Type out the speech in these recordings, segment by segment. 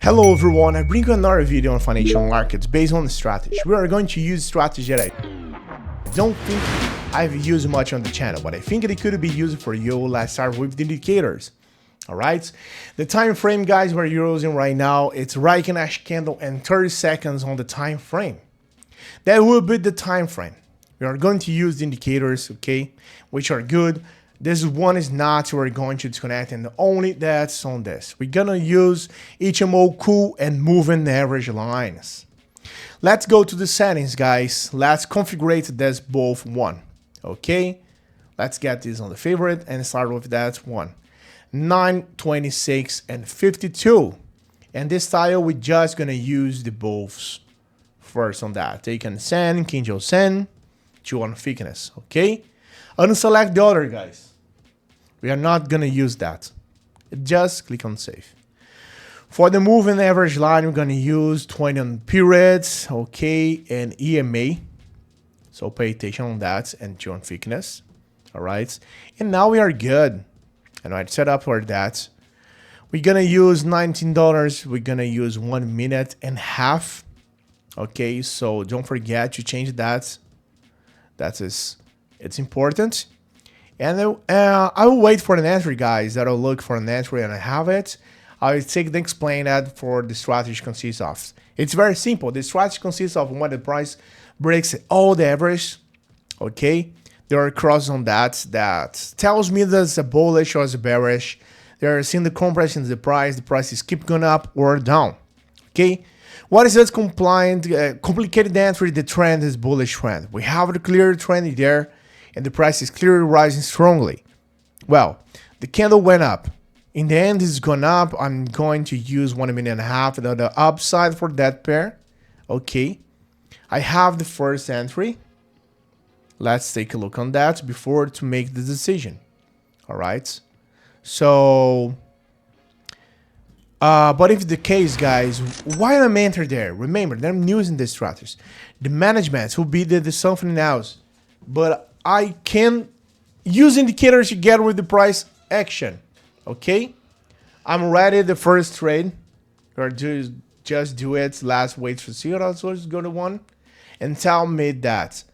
Hello everyone, I bring you another video on financial markets based on the strategy. We are going to use strategy that I don't think I've used much on the channel, but I think it could be used for you. Let's start with the indicators. Alright, the time frame, guys, we're using right now, it's right cash candle and 30 seconds on the time frame. That will be the time frame. We are going to use the indicators, okay, which are good. This one is not, we're going to disconnect, and only that's on this. We're gonna use Ichimoku and Moving Average lines. Let's go to the settings, guys. Let's configure this both one, okay? Let's get this on the favorite and start with that one. 9, 26, and 52. And this style, we're just gonna use the boths first on that. Take and send, Kinjo send, 2 on thickness, okay? Unselect the other, guys. We are not gonna use that. Just click on save. For the moving average line, we're gonna use 20 on periods, okay, and EMA. So pay attention on that, and 2 on thickness. All right, and now we are good. And I set up for that. We're gonna use $19. We're gonna use 1 minute and a half. Okay, so don't forget to change that. It's important. And I will wait for an entry, guys. That I'll look for an entry and I have it. I'll take and explain that for the strategy consists of. It's very simple. The strategy consists of when the price breaks all the average. Okay, there are crosses on that tells me that it's a bullish or it's a bearish. There are seeing the compression in the price is keep going up or down. Okay, what is this complicated entry? The trend is bullish trend. We have a clear trend there, and the price is clearly rising strongly. Well, the candle went up. In the end, it's gone up. I'm going to use 1 minute and a half, the upside for that pair. Okay, I have the first entry. Let's take a look on that before to make the decision. All right. So, but if the case, guys, why I'm enter there? Remember, that I'm using the strategies. The management will be the something else, but I can use indicators to get with the price action. Okay, I'm ready. The first trade, or just do it. Last wait for zero. So let's go to one, and tell me that.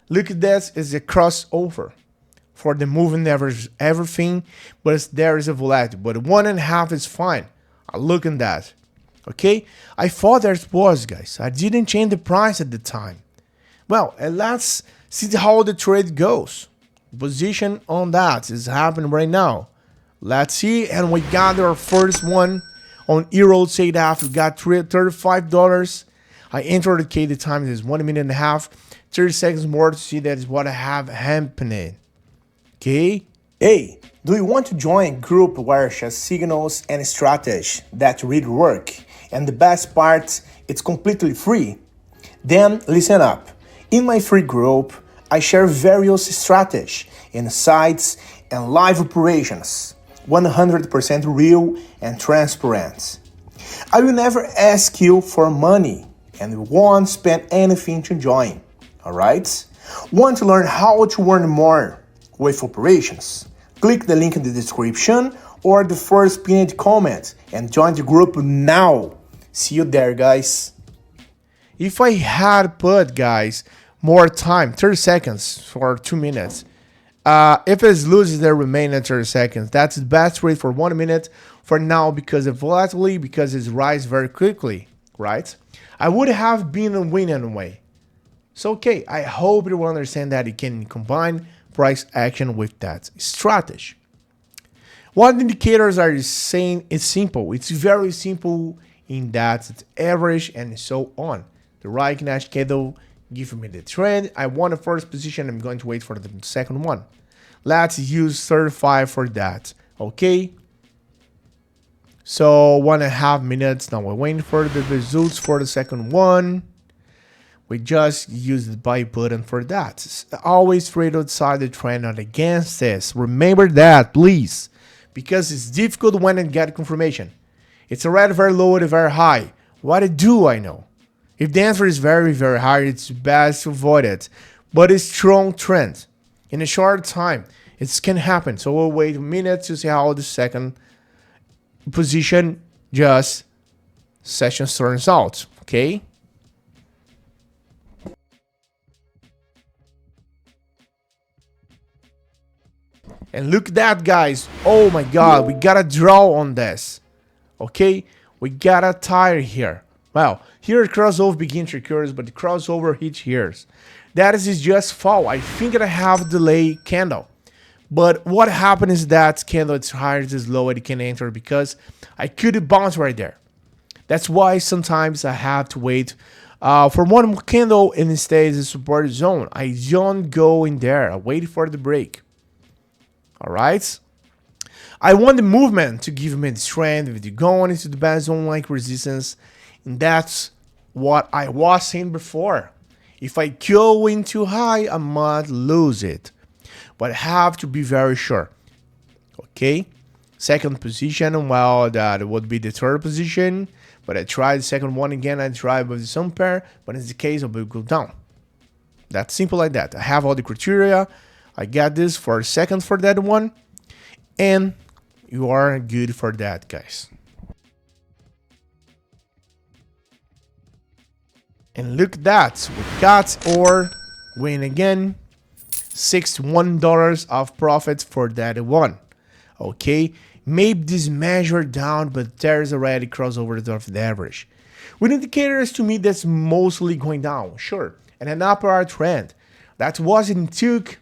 Look at this, is a crossover for the moving average, everything, but there is a volatility. But 1.5 is fine. I look at that. Okay, I thought there was, guys. I didn't change the price at the time. Well, and let's see how the trade goes. Position on that is happening right now. Let's see, and we got our first one on Euro trade after. We got $35. I entered the K. The time is 1 minute and a half. 30 seconds more to see that is what I have happening. Okay. Hey, do you want to join a group where shares signals and strategy that really work? And the best part, it's completely free. Then listen up. In my free group, I share various strategies, insights, and live operations. 100% real and transparent. I will never ask you for money and won't spend anything to join. Alright? Want to learn how to earn more with operations? Click the link in the description or the first pinned comment and join the group now. See you there, guys. If I had put, guys, more time, 30 seconds for 2 minutes, if it loses the remaining 30 seconds, that's the best rate for 1 minute for now because of volatility, because it's rise very quickly, right? I would have been a win anyway. So, okay, I hope you will understand that you can combine price action with that strategy. What indicators are you saying? It's simple. It's very simple in that it's average and so on. The right cash candle give me the trend. I want the first position. I'm going to wait for the second one. Let's use 35 for that. Okay. So 1.5 minutes. Now we're waiting for the results for the second one. We just use the buy button for that. Always trade outside the trend, not against this. Remember that, please. Because it's difficult when I get confirmation. It's already very low and very high. What do I know? If the answer is very, very high, it's best to avoid it. But it's strong trend. In a short time, it can happen. So we'll wait a minute to see how the second position just session turns out. Okay. And look at that, guys. Oh my God, we got a draw on this. Okay, we got a tire here. Well, here crossover begins to occur, but the crossover hit here. That is just fall. I think I have delay candle. But what happened is that candle it's higher, it's low, it can enter because I could bounce right there. That's why sometimes I have to wait for one candle and it stays in support zone. I don't go in there. I wait for the break. All right. I want the movement to give me the strength with the going into the bad zone like resistance. And that's what I was saying before. If I go in too high, I might lose it. But I have to be very sure. Okay. Second position, well, that would be the third position. But I tried the second one again. I tried with some pair, but in the case, I will go down. That's simple like that. I have all the criteria. I got this for a second for that one. And you are good for that, guys. And look at that. We got our win again. $61 of profit for that one. Okay. Maybe this measure down, but there's already crossover of the average. With indicators to me that's mostly going down. Sure. And an upward trend. That wasn't took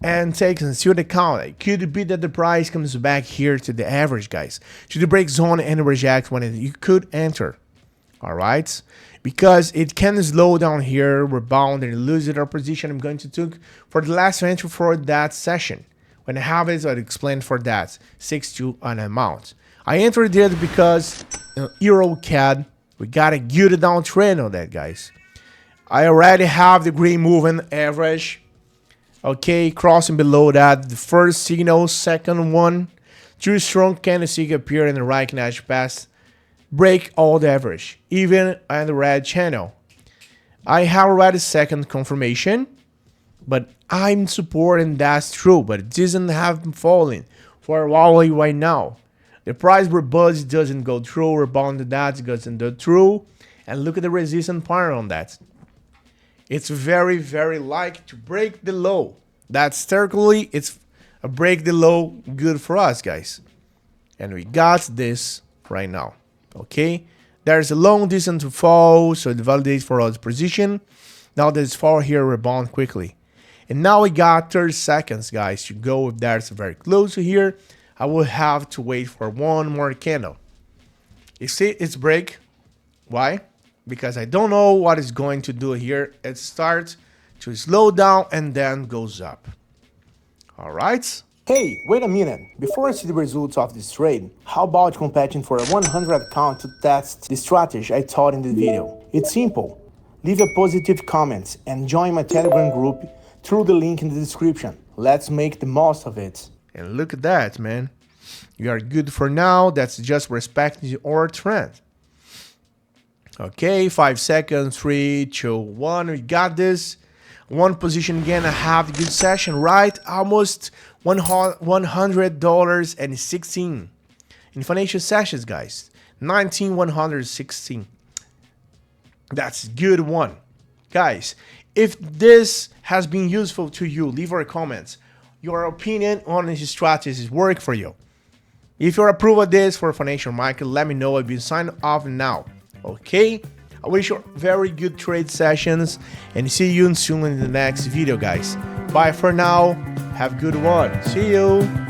and takes into account. It could be that the price comes back here to the average, guys, to the break zone and reject when you could enter. All right, because it can slow down here, rebound and lose our position. I'm going to take for the last entry for that session. When I have it, I'll explain for that 6-2 an amount. I entered it because Euro CAD, we got a good downtrend on that, guys. I already have the green moving average. Okay, crossing below that, the first signal, second one, two strong candlestick appear in the right notch past, break all the average, even on the red channel. I have already second confirmation, but I'm supporting that's true, but it doesn't have been falling for a while right now. The price rebudge doesn't go through, rebound to that doesn't go through, and look at the resistance pattern on that. It's very, very like to break the low. That's technically, it's a break the low good for us, guys. And we got this right now. Okay. There's a long distance to fall, so it validates for us position. Now there's fall here, rebound quickly. And now we got 30 seconds, guys, to go. If that's very close to here, I will have to wait for one more candle. You see, it's break. Why? Because I don't know what it's going to do here. It starts to slow down and then goes up. All right. Hey, wait a minute. Before I see the results of this trade, how about competing for a 100 account to test the strategy I taught in the video? It's simple. Leave a positive comment and join my Telegram group through the link in the description. Let's make the most of it. And look at that, man. You are good for now. That's just respecting our trend. Okay, 5 seconds, 3, 2, 1. We got this. One position again. I have a good session, right? Almost $100.16 in financial sessions, guys. 19,116. That's a good one, guys. If this has been useful to you, leave our comments. Your opinion on this strategies work for you. If you approve of this for financial market, let me know. I've been signed off now. Okay, I wish you very good trade sessions and see you soon in the next video, guys. Bye for now. Have a good one. See you.